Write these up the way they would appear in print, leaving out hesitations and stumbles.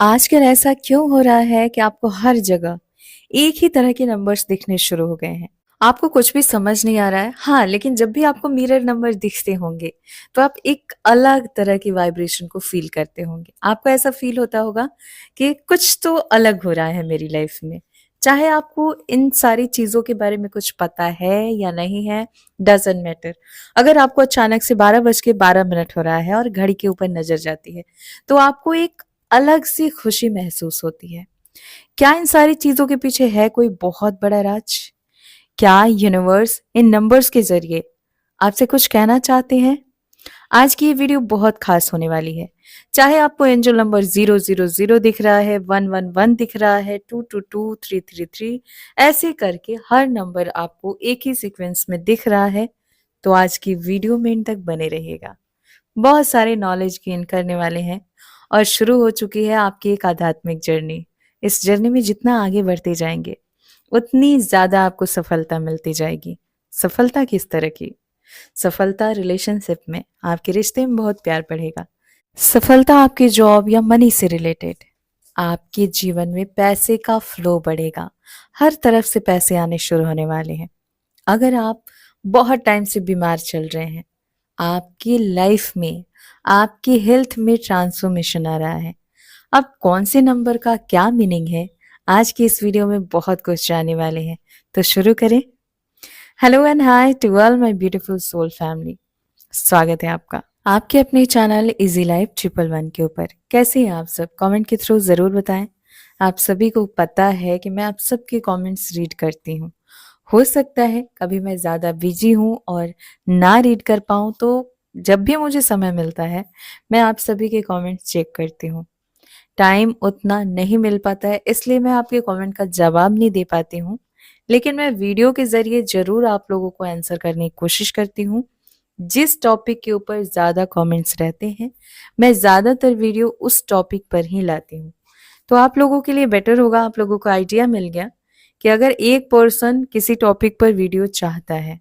आजकल ऐसा क्यों हो रहा है कि आपको हर जगह एक ही तरह के नंबर्स दिखने शुरू हो गए हैं? आपको कुछ भी समझ नहीं आ रहा है। हाँ, लेकिन जब भी आपको मिरर नंबर दिखते होंगे, तो आप एक अलग तरह की वाइब्रेशन को फ़ील करते होंगे। आपको ऐसा फ़ील होता होगा कि कुछ तो अलग हो रहा है मेरी लाइफ़ में। चाहे आपको इन सारी चीज़ों के बारे में कुछ पता है या नहीं है, डज़न्ट मैटर। अगर आपको अचानक से 12 बज के 12 मिनट हो रहा है और घड़ी के ऊपर नज़र जाती है, तो आपको एक अलग सी खुशी महसूस होती है। क्या इन सारी चीज़ों के पीछे है कोई बहुत बड़ा राज? क्या यूनिवर्स इन नंबर्स के ज़रिए आपसे कुछ कहना चाहते हैं? आज की ये वीडियो बहुत खास होने वाली है। चाहे आपको एंजल नंबर 000 दिख रहा है, 111 दिख रहा है, 222, 333 ऐसे करके हर नंबर आपको एक ही सीक्वेंस में दिख रहा है, तो आज की वीडियो में एंड तक बने रहिएगा। बहुत सारे नॉलेज गेन करने वाले हैं और शुरू हो चुकी है आपकी एक आध्यात्मिक जर्नी। इस जर्नी में जितना आगे बढ़ते जाएंगे उतनी ज्यादा आपको सफलता मिलती जाएगी। सफलता किस तरह की? सफलता रिलेशनशिप में, आपके रिश्ते में बहुत प्यार बढ़ेगा। सफलता आपके जॉब या मनी से रिलेटेड, आपके जीवन में पैसे का फ्लो बढ़ेगा। हर तरफ से पैसे आने शुरू होने वाले हैं। अगर आप बहुत टाइम से बीमार चल रहे हैं, आपकी लाइफ में, आपकी हेल्थ में ट्रांसफॉर्मेशन आ रहा है। अब कौन से नंबर का क्या मीनिंग है, आज की इस वीडियो में बहुत कुछ जानने वाले हैं। तो शुरू करें। Hello and hi to all my beautiful soul family. स्वागत है आपका आपके अपने चैनल इजी लाइफ 111 के ऊपर। कैसे हैं आप सब? कमेंट के थ्रू ज़रूर बताएं। आप सभी को पता है कि मैं आप सबके कमेंट्स रीड करती हूँ। हो सकता है कभी मैं ज़्यादा बिजी हूँ और ना रीड कर पाऊँ, तो जब भी मुझे समय मिलता है मैं आप सभी के कमेंट्स चेक करती हूँ। टाइम उतना नहीं मिल पाता है, इसलिए मैं आपके कमेंट का जवाब नहीं दे पाती हूँ, लेकिन मैं वीडियो के ज़रिए ज़रूर आप लोगों को आंसर करने की कोशिश करती हूँ। जिस टॉपिक के ऊपर ज़्यादा कमेंट्स रहते हैं, मैं ज़्यादातर वीडियो उस टॉपिक पर ही लाती हूँ। तो आप लोगों के लिए बेटर होगा, आप लोगों को आइडिया मिल गया कि अगर एक पर्सन किसी टॉपिक पर वीडियो चाहता है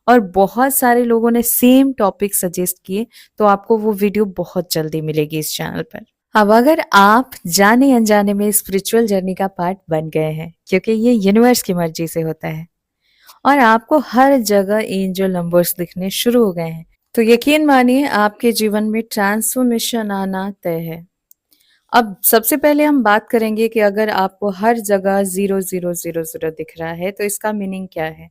और बहुत सारे लोगों ने सेम टॉपिक सजेस्ट किए, तो आपको वो वीडियो बहुत जल्दी मिलेगी इस चैनल पर। अब अगर आप जाने अनजाने में स्पिरिचुअल जर्नी का पार्ट बन गए हैं, क्योंकि ये यूनिवर्स की मर्जी से होता है और आपको हर जगह एंजल नंबर्स दिखने शुरू हो गए हैं, तो यकीन मानिए आपके जीवन में ट्रांसफॉर्मेशन आना तय है। अब सबसे पहले हम बात करेंगे कि अगर आपको हर जगह 0000 दिख रहा है, तो इसका मीनिंग क्या है?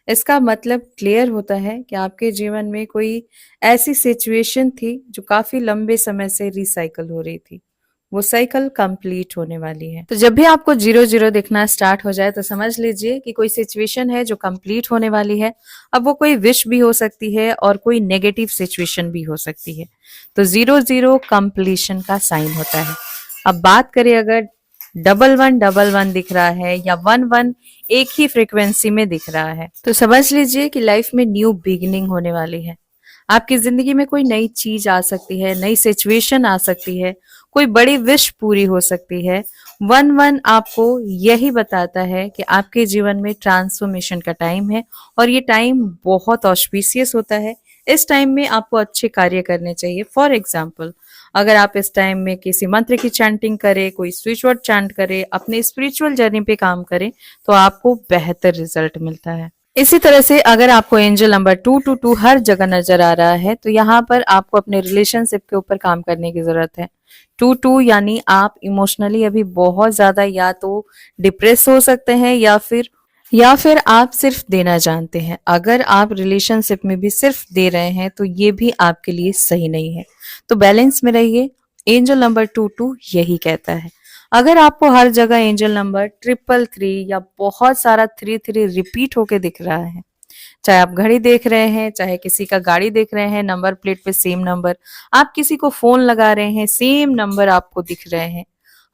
इसका मतलब क्लियर होता है कि आपके जीवन में कोई ऐसी सिचुएशन थी जो काफी लंबे समय से रिसाइकल हो रही थी। वो साइकिल कंप्लीट होने वाली है। तो जब भी आपको 00 दिखना स्टार्ट हो जाए, तो समझ लीजिए कि कोई सिचुएशन है जो कंप्लीट होने वाली है। अब वो कोई विश भी हो सकती है और कोई नेगेटिव सिचुएशन भी हो सकती है। तो 00 कंप्लीशन का साइन होता है। अब बात करें, अगर 1111 दिख रहा है या 11 एक ही फ्रीक्वेंसी में दिख रहा है, तो समझ लीजिए कि लाइफ में न्यू बिगिनिंग होने वाली है। आपकी जिंदगी में कोई नई चीज आ सकती है, नई सिचुएशन आ सकती है, कोई बड़ी विश पूरी हो सकती है। 11 आपको यही बताता है कि आपके जीवन में ट्रांसफॉर्मेशन का टाइम है और ये टाइम बहुत ऑस्पिशियस होता है। इस टाइम में आपको अच्छे कार्य करने चाहिए। फॉर एग्जाम्पल, अगर आप इस टाइम में किसी मंत्र की चैंटिंग करें, कोई स्विच वर्ड चैंट करें, अपने स्पिरिचुअल जर्नी पे काम करें, तो आपको बेहतर रिजल्ट मिलता है। इसी तरह से अगर आपको एंजल नंबर 222 हर जगह नजर आ रहा है, तो यहाँ पर आपको अपने रिलेशनशिप के ऊपर काम करने की जरूरत है। 22 यानी आप इमोशनली अभी बहुत ज्यादा या तो डिप्रेस हो सकते हैं या फिर आप सिर्फ देना जानते हैं। अगर आप रिलेशनशिप में भी सिर्फ दे रहे हैं, तो ये भी आपके लिए सही नहीं है। तो बैलेंस में रहिए। एंजल नंबर 22 यही कहता है। अगर आपको हर जगह एंजल नंबर 333 या बहुत सारा 33 रिपीट होके दिख रहा है, चाहे आप घड़ी देख रहे हैं, चाहे किसी का गाड़ी देख रहे हैं, नंबर प्लेट पे सेम नंबर, आप किसी को फोन लगा रहे हैं, सेम नंबर आपको दिख रहे हैं,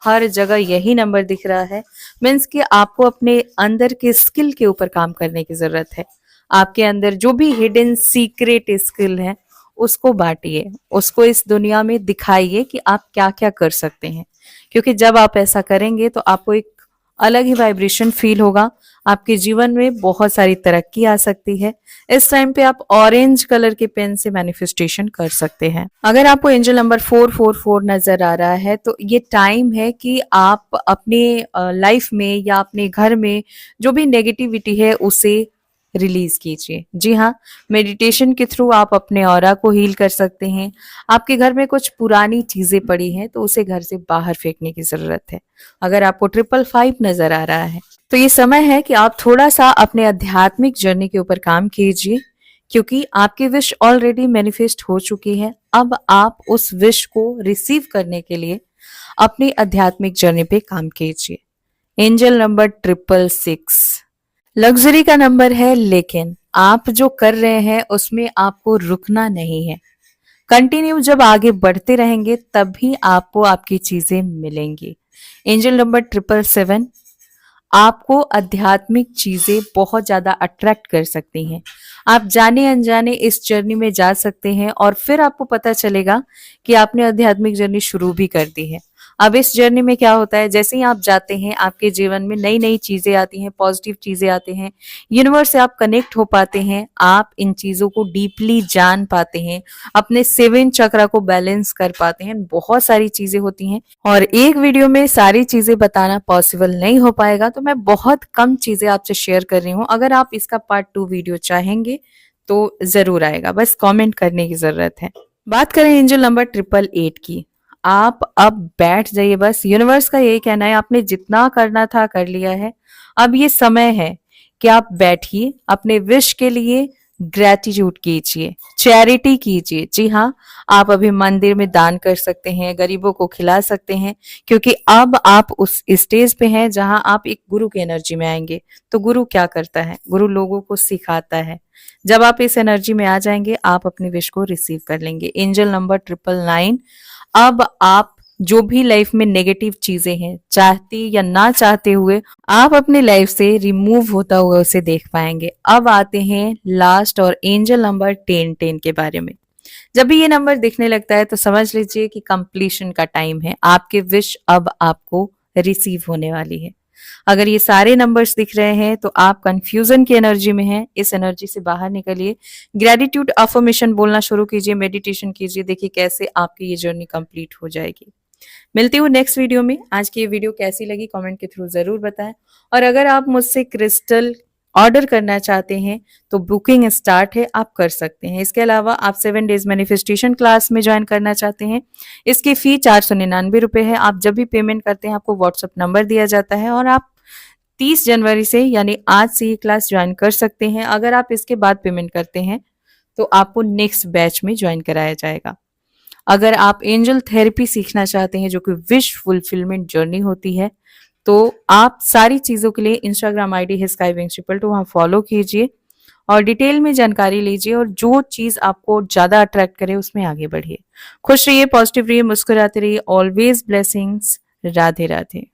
हर जगह यही नंबर दिख रहा है, मीन्स कि आपको अपने अंदर के स्किल के ऊपर काम करने की जरूरत है। आपके अंदर जो भी हिडन सीक्रेट स्किल है, उसको बांटिए, उसको इस दुनिया में दिखाइए कि आप क्या क्या कर सकते हैं। क्योंकि जब आप ऐसा करेंगे, तो आपको एक अलग ही वाइब्रेशन फील होगा। आपके जीवन में बहुत सारी तरक्की आ सकती है। इस टाइम पे आप ऑरेंज कलर के पेन से मैनिफेस्टेशन कर सकते हैं। अगर आपको एंजल नंबर 444 नजर आ रहा है तो ये टाइम है कि आप अपने लाइफ में या अपने घर में जो भी नेगेटिविटी है उसे रिलीज कीजिए। जी हाँ, मेडिटेशन के थ्रू आप अपने ऑरा को हील कर सकते हैं। आपके घर में कुछ पुरानी चीजें पड़ी हैं तो उसे घर से बाहर फेंकने की जरूरत है। अगर आपको 555 नजर आ रहा है तो ये समय है कि आप थोड़ा सा अपने आध्यात्मिक जर्नी के ऊपर काम कीजिए, क्योंकि आपकी विश ऑलरेडी मैनिफेस्ट हो चुकी है। अब आप उस विश को रिसीव करने के लिए अपनी आध्यात्मिक जर्नी पे काम कीजिए। एंजल नंबर 666 लग्जरी का नंबर है, लेकिन आप जो कर रहे हैं उसमें आपको रुकना नहीं है। कंटिन्यू जब आगे बढ़ते रहेंगे तभी आपको आपकी चीजें मिलेंगी। एंजल नंबर 777 आपको आध्यात्मिक चीजें बहुत ज्यादा अट्रैक्ट कर सकती हैं। आप जाने अनजाने इस जर्नी में जा सकते हैं और फिर आपको पता चलेगा कि आपने आध्यात्मिक जर्नी शुरू भी कर दी है। अब इस जर्नी में क्या होता है, जैसे ही आप जाते हैं आपके जीवन में नई नई चीजें आती हैं, पॉजिटिव चीजें आती हैं, यूनिवर्स से आप कनेक्ट हो पाते हैं, आप इन चीजों को डीपली जान पाते हैं, अपने 7 चक्रा को बैलेंस कर पाते हैं। बहुत सारी चीजें होती हैं और एक वीडियो में सारी चीजें बताना पॉसिबल नहीं हो पाएगा, तो मैं बहुत कम चीजें आपसे शेयर कर रही हूँ। अगर आप इसका पार्ट 2 वीडियो चाहेंगे तो जरूर आएगा, बस कमेंट करने की जरूरत है। बात करें एंजल नंबर 888 की, आप अब बैठ जाइए। बस यूनिवर्स का यही कहना है, आपने जितना करना था कर लिया है। अब ये समय है कि आप बैठिए, अपने विश के लिए ग्रेटिट्यूड कीजिए, चैरिटी कीजिए। जी हाँ, आप अभी मंदिर में दान कर सकते हैं, गरीबों को खिला सकते हैं, क्योंकि अब आप उस स्टेज पे हैं जहां आप एक गुरु की एनर्जी में आएंगे। तो गुरु क्या करता है? गुरु लोगों को सिखाता है। जब आप इस एनर्जी में आ जाएंगे आप अपनी विश को रिसीव कर लेंगे। एंजल नंबर 999 अब आप जो भी लाइफ में नेगेटिव चीजें हैं, चाहते या ना चाहते हुए आप अपनी लाइफ से रिमूव होता हुआ उसे देख पाएंगे। अब आते हैं लास्ट और एंजल नंबर 1010 के बारे में। जब भी ये नंबर दिखने लगता है तो समझ लीजिए कि कंप्लीशन का टाइम है। आपके विश अब आपको रिसीव होने वाली है। अगर ये सारे नंबर्स दिख रहे हैं तो आप कंफ्यूजन की एनर्जी में हैं, इस एनर्जी से बाहर निकलिए, ग्रेटिट्यूड अफर्मेशन बोलना शुरू कीजिए, मेडिटेशन कीजिए, देखिए कैसे आपकी ये जर्नी कंप्लीट हो जाएगी। मिलती हूँ नेक्स्ट वीडियो में। आज की ये वीडियो कैसी लगी कमेंट के थ्रू जरूर बताएं, और अगर आप मुझसे क्रिस्टल ऑर्डर करना चाहते हैं तो बुकिंग स्टार्ट है, आप कर सकते हैं। इसके अलावा आप 7 डेज मैनिफेस्टेशन क्लास में ज्वाइन करना चाहते हैं, इसकी फी 499 रुपए है। आप जब भी पेमेंट करते हैं आपको व्हाट्सएप नंबर दिया जाता है और आप 30 जनवरी से यानी आज से ये क्लास ज्वाइन कर सकते हैं। अगर आप इसके बाद पेमेंट करते हैं तो आपको नेक्स्ट बैच में ज्वाइन कराया जाएगा। अगर आप एंजल थेरेपी सीखना चाहते हैं जो कि विश फुलफिलमेंट जर्नी होती है, तो आप सारी चीजों के लिए इंस्टाग्राम आईडी है skyvingstriple2, वहां फॉलो कीजिए और डिटेल में जानकारी लीजिए, और जो चीज आपको ज्यादा अट्रैक्ट करे उसमें आगे बढ़िए। खुश रहिए, पॉजिटिव रहिए, मुस्कुराते रहिए। Always blessings. राधे राधे।